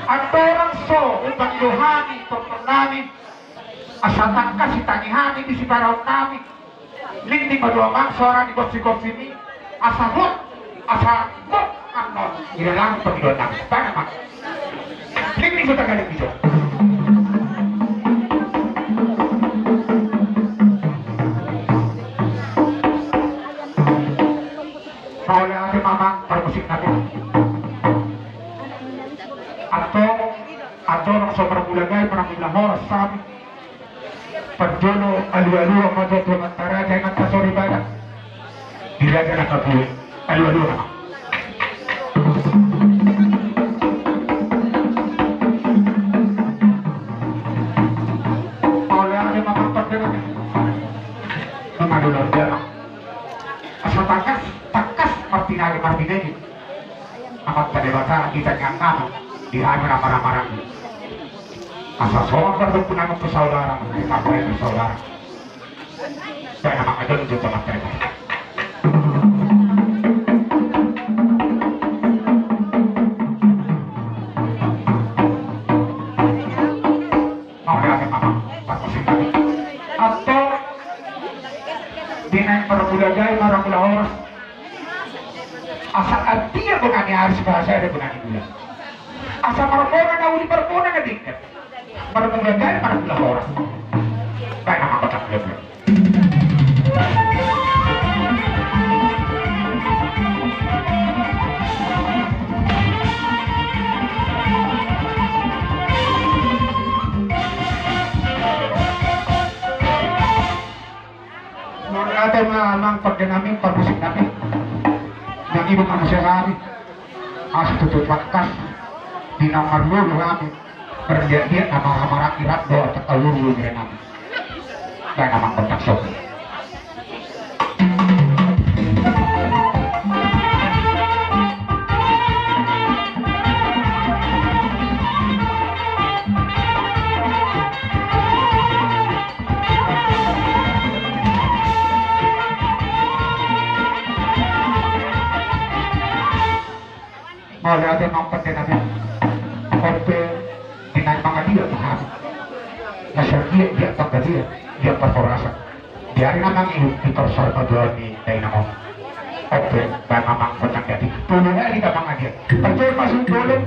Atorang so upang iluhani tungkol namin asatan kasi tangihani di si baraw namin linding maduamang suara di kosi-kosi ini asabot ano ilalang pagilon namin para naman linding mo tagaling dito Paula natin mamang parmusik natin Atong sobrang bulagay parang ilang oras sa amin pagdulo alu-alu ang madoto ng taradya ng kasoribada dilaga na kabuhi alu-alu na Paula natin mamang pagdala mga lulor dyan asa takas martinari amat padebata kita yang naman di hanya marah-marah asa soal bertemu nama saudara kita boleh saudara saya nama ada untuk teman mereka mau lihat apa atau dinaik perbudagai marah-marah orang asa dia bukan harus bahasa ada bukan itu asa marah-marah na uli perpuna na dikit marah-marah marah-marah orang kaya naman kotak level mga natin mga pagdan namin pagmusik namin ng ibang manusia kami asa tututwakas di nomor dulu kami berlihat-lihat nama-nama rakyat doa terkalur dari kami dan nama kontak sok mau lihat yang mampat namin konten dinaik mga dia paham nasya dia pagkadia dia perforasa diari namang itorsorba padua ni Dynamo oke dan mamang kontak jadi tulungnya di kapang dia betul masuk tulung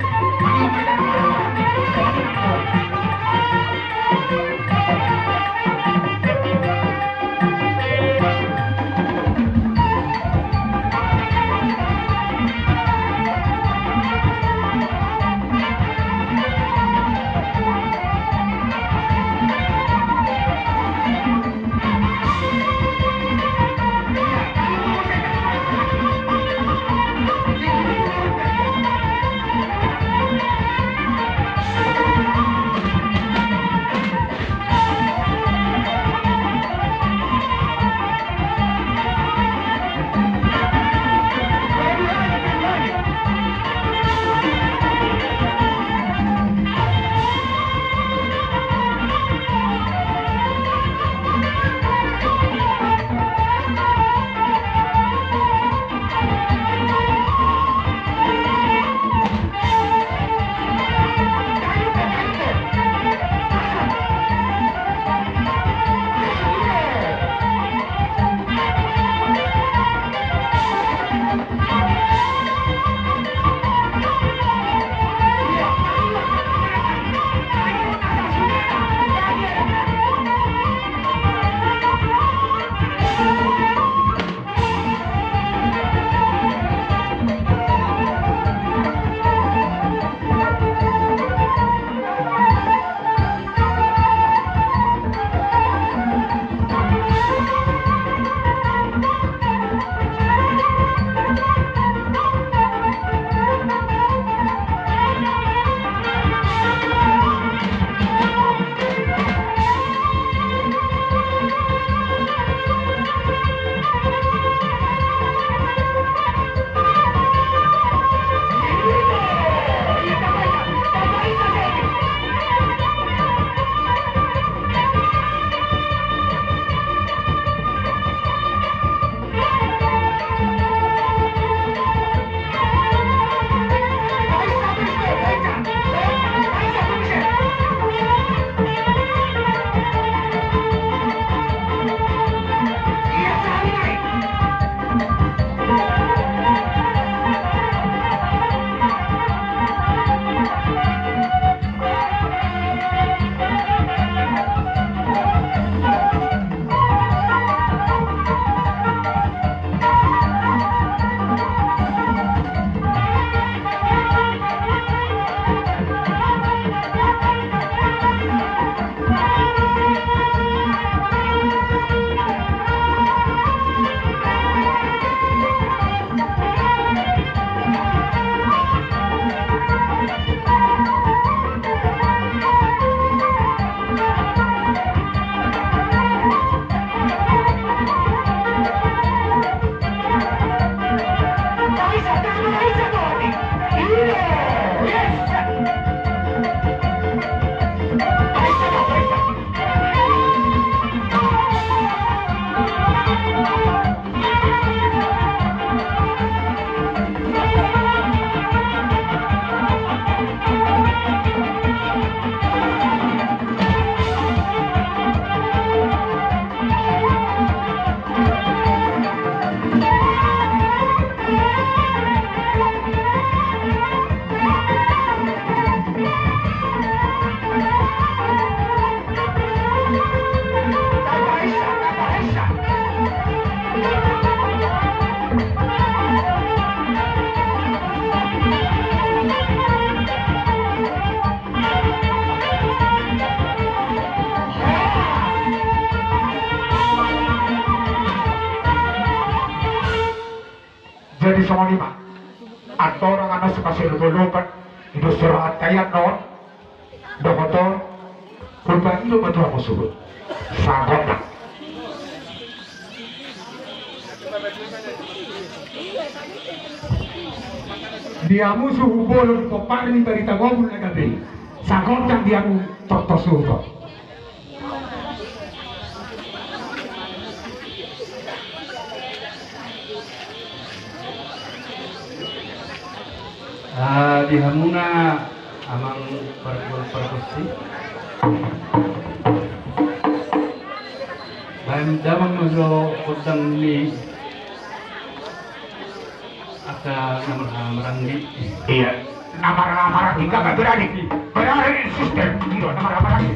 lima. Atau orang anak suka silulupan, itu surat kayak non, dokter, kurban itu betul aku sebut. Sagot. Dia musuh bolong koparin dari tagobul na gabi. Sagot yang dia mu tortosuto. Di hamuna amang perkusi. Bayan damang nuso kudang ni aka maranggi. Iya, nama tiga nggak berani sistem. Iya, nama lagi.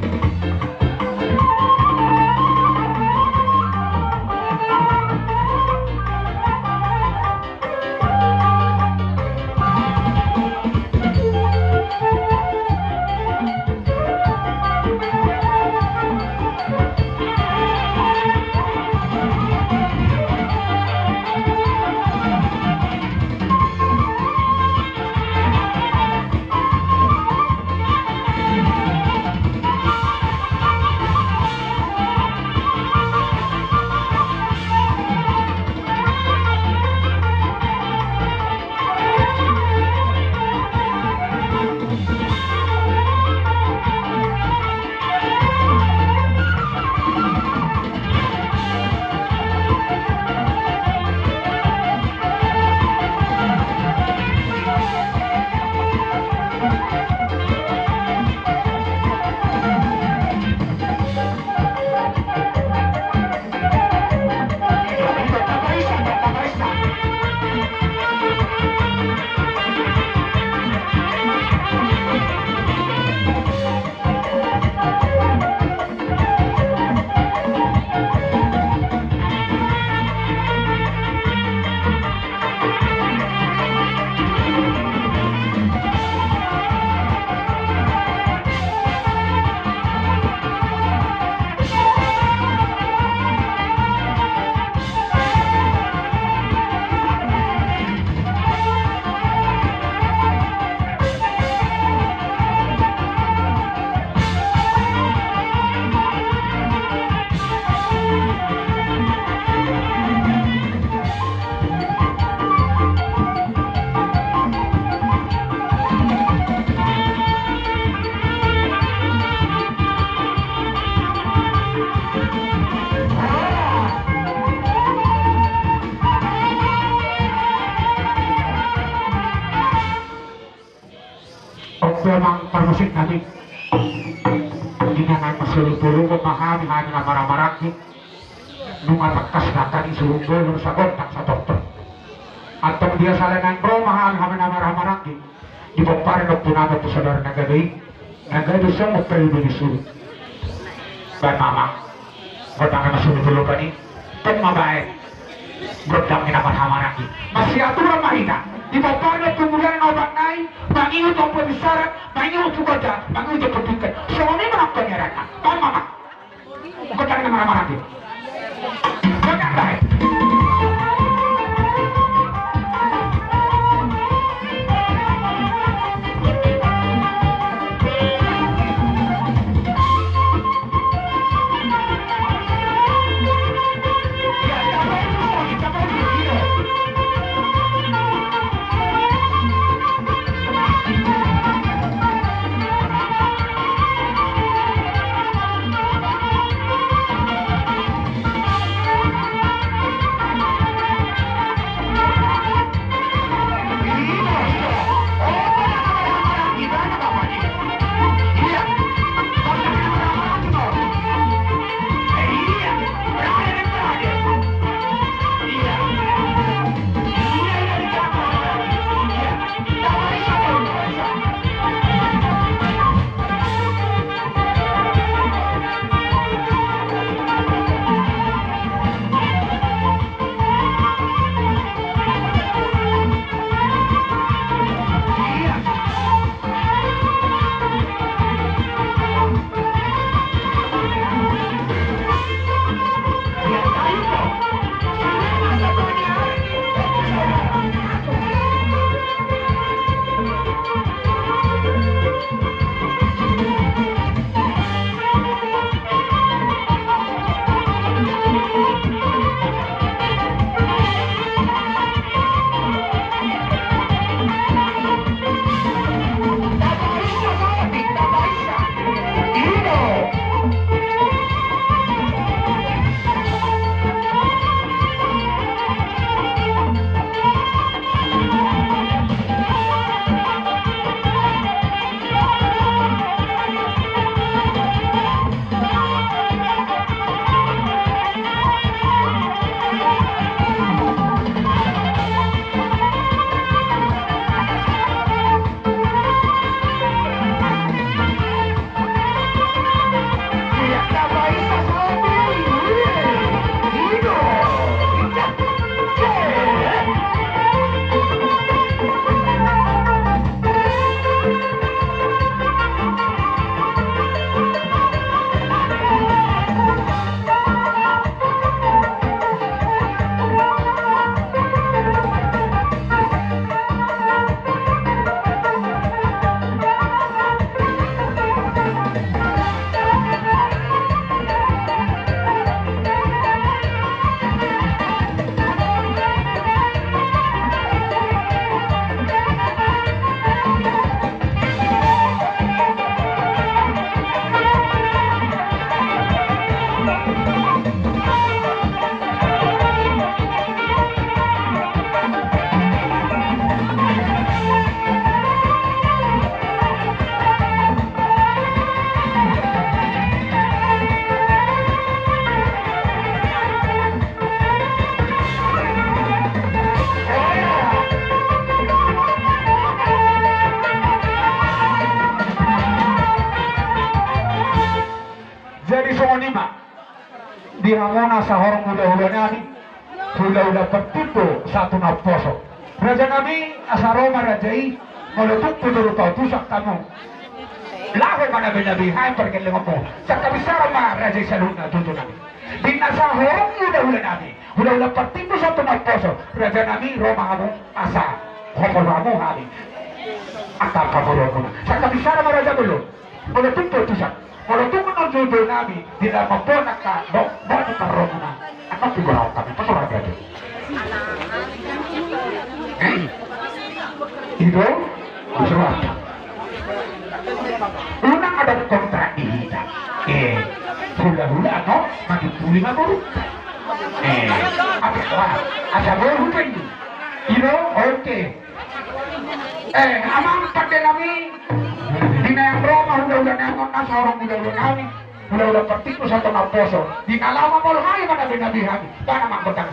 Memang permusik nabi dinangan masulupuru memahami hanya marah-marah nungan bekas datang isulunggo nun sagot tak sa dokter atau dia salengan bro mahami hanya marah-marah di bopare no punama tu saudara nagagay semua perlu disuruh dan mama godang masulupuru kani pun mabae godang marah-marah masih aturan mahina di bawahnya kemudian obat naik, bangun untuk pembisaran, bangun untuk kerja, bangun untuk pendidikan. Suami melakukan nyerakan, tahu mama? Kau jangan marah-marah dia. Kau jangan baik. di hamona sa horong hula-hula nabi hula-hula pertipo satu na poso raja nabi asa Roma rajai mulutuk tuduru tau tusak kamu laho mana nabi hai perkelengan mo sa kabisara ma raja saluna tutu nabi di nasa horong hula-hula nabi hula-hula pertipo satu na poso raja nabi Roma kamu asa homoramu hari akal kamu sa kabisara ma raja belum mulutuk tusak kalau tu menang jodoh nabi tidak memponak ka batu taromuna akan tigurau kami pesurat aja itu pesurat unang ada kontrak di kita hula-hula no mati tuli na baru apa wah ada baru kan itu oke amang pakai kami Dina yang Roma udah nengok nasa orang udah kami udah pertiku satu naposo dina lama mau hai mana nabi kami mana mak betang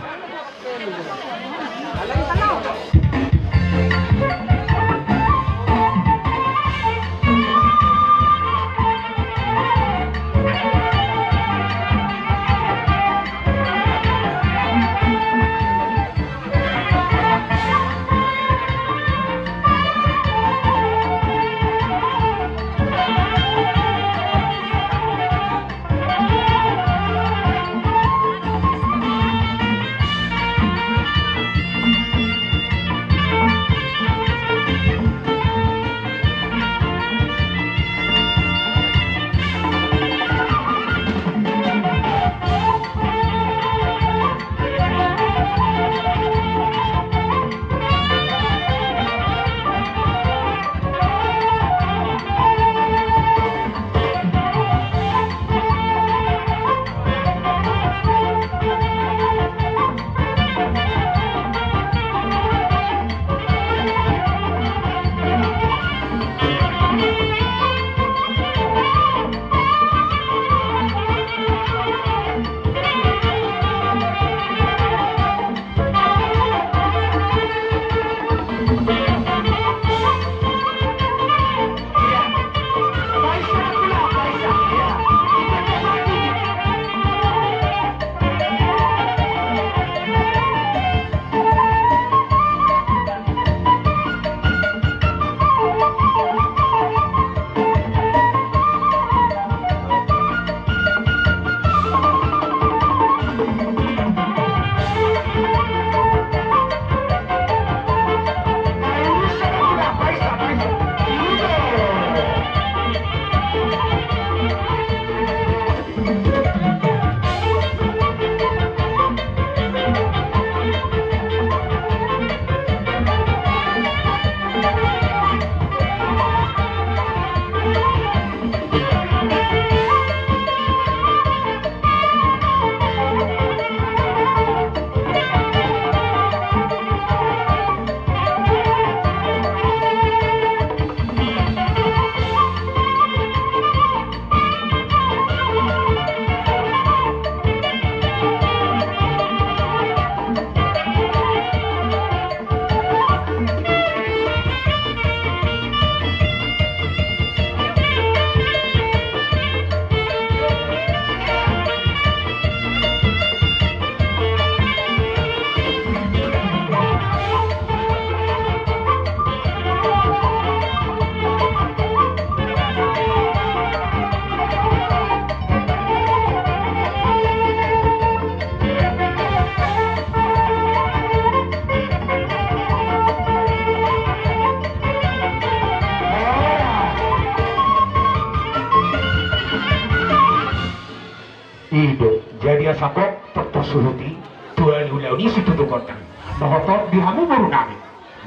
Ido jadi asabok tersuruti tuan ulau ni situ tu kota bahwa di hamu baru nami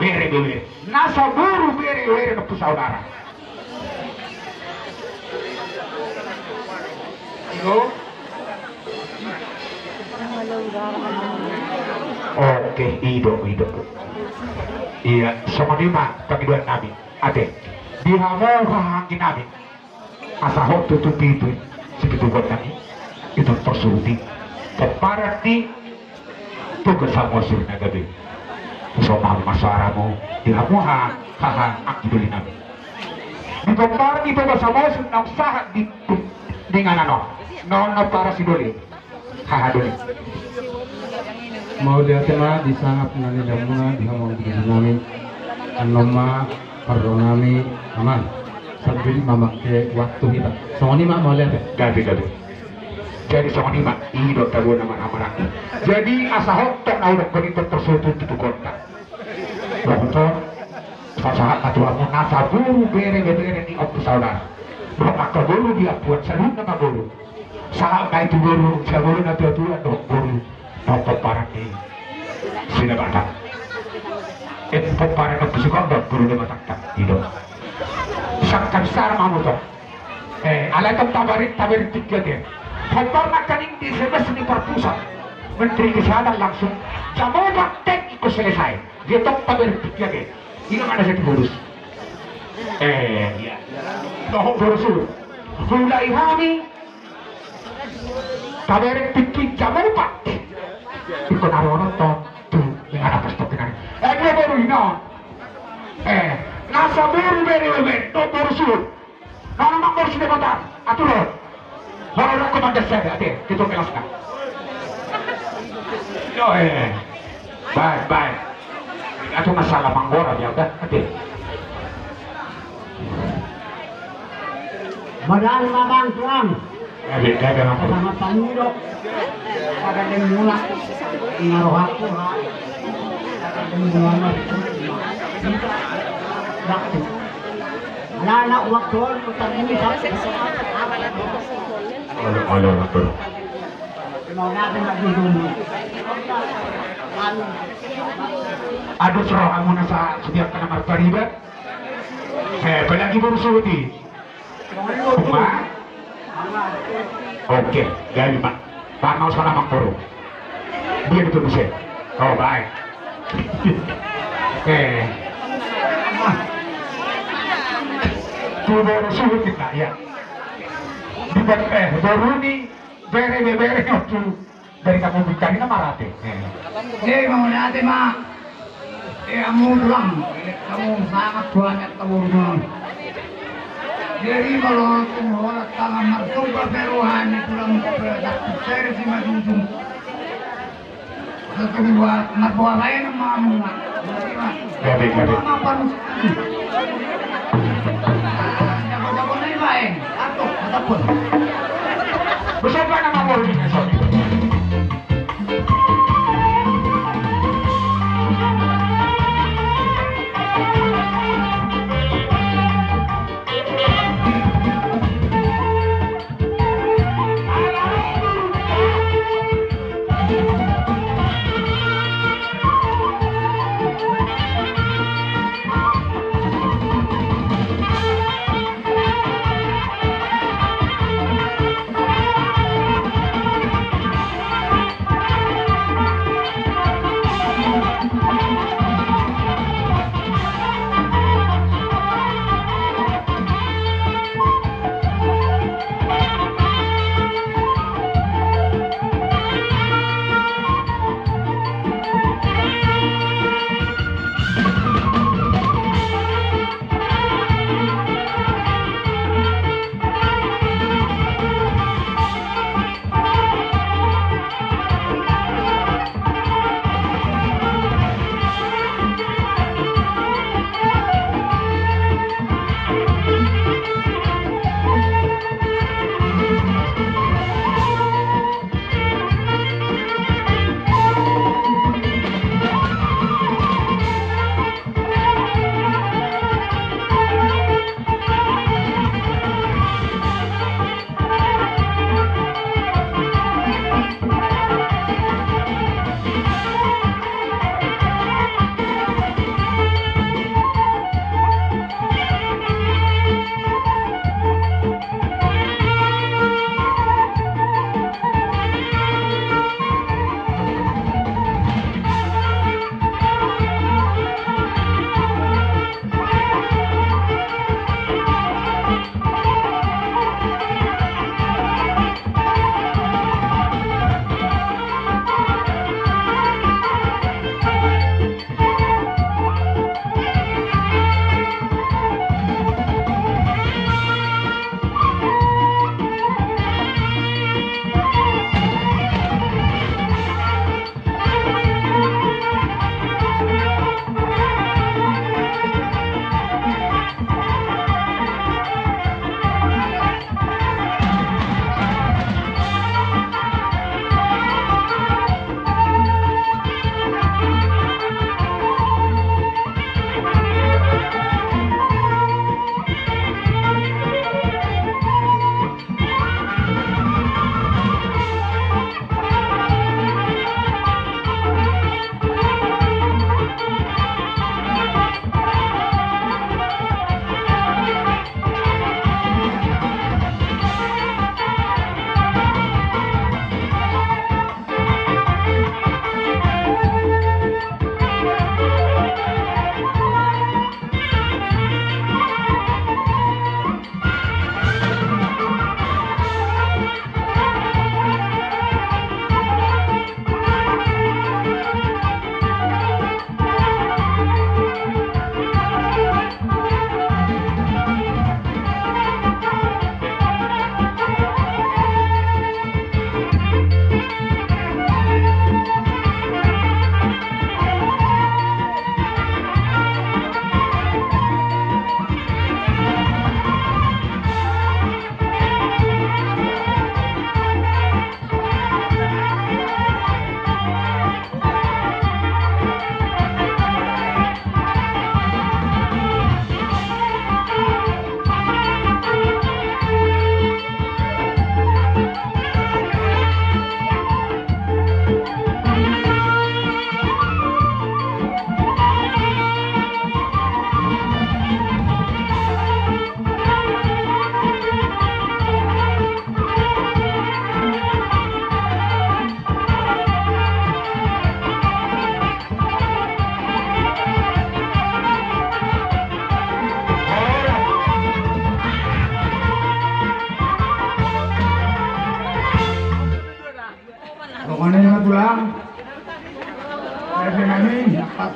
bere nasa baru bere na saudara Ido oke Ido iya sama lima panggilan nabi ade di hamu hahangin nabi asahok tutupi itu situ kota ni itu tersuruti keparati tugas sama surna gabe sama masaramu ilamu ha akibuli nabi di keparati tugas sama surna sahat di dengan ano non para sidoli Hahaduli. Mau lihat tema di sangat menani damuna di ngomong di nami anoma pardonami aman sambil memakai waktu kita. Soalnya mak mau lihat ya. Gabi. Jadi sama ni mak ini dokter gua nama anak. Jadi asa hotok na udah konito tersutu itu kota. Dokter pasahat atua mo nasa guru bere ni opus saudara. Maka guru dia buat salun nama guru. Saat na itu guru salun na tua dok guru. Dokter parang ni sila bata. Dokter parang na psikologi guru dia matak hidup. Sakkan sar mamu to. Alay kang tabarit tiga dia. Hotor na kaning di sebes ni perpusat. Menteri Kesehatan langsung jamu praktek ikut selesai. Dia tok tabarit tiga dia. Ini mana saya urus? Iya. Noh urus. Mulai kami tabarit tiga jamu praktek. Ikut arono to tu dengan apa stok dengan. Dia baru ina. Nasa baru beri to urus. Nana mak urus dia kata. Atur. Orang aku mandar saya ada kita kelas nak. Yo bye. Itu masalah manggora dia udah ada. Madal mamang tuang. Ada apa? Sama pamudok. Ada yang mula. Ngaruh aku ha. Ada yang mula. Waktu. Anak waktu utang ini sampai Halo. mau natin nagdudumi. Aduh serah kamu nasa setiap kena martariba. Pelagi baru suudi. Ma? Oke, dari mak. Pak mau sekolah makpuru. Dia itu bisa. Oh baik. Tuh baru suudi kita ya. Dibat baru nih bere waktu dari kamu bicara ini marate. Mau natin ma. Kamu lang. Kamu sangat banyak keburuan. Jadi kalau tumbuh tangan mertua peruhan itu lang berdak servis madudung. Kedua mertua lain mamu. Gabi. Apa nih? Jago-jago nih baik. Atuh, ataupun. Besok mana mau ini besok?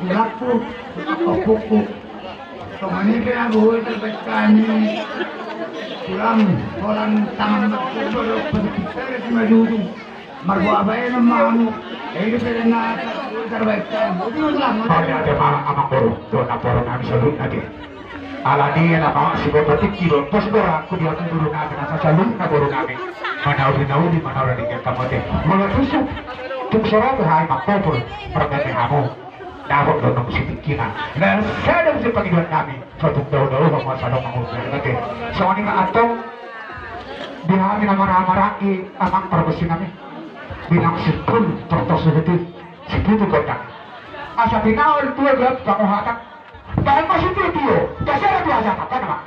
laku kuku kemana kena buat terbaik kami pulang orang tangan berkumpul berkisar cuma dulu marbu abai nama itu karena terbaik kami Pada ada malah amang boru, dona boru nami salun lagi. Alani na mga si Bebatik kilo, pas bora ko dia tunggu natin sa salun na boru nami. Manauli di kamote. Mga tusok, tung sarado hay makpopol, pergati hamo. Dapat doon ng musikikinan. Na sadam sa Panginoon namin, sa daw mga salong ang ulit natin. So, ano nga atong, bihami na maramaraki amang parabasi namin. Bilang sipul, tortosulitin, siputo kontak. Asa pinawal tuwa glab, panguhatak. Dahil masipitiyo, kasi na biasa ka pa naman.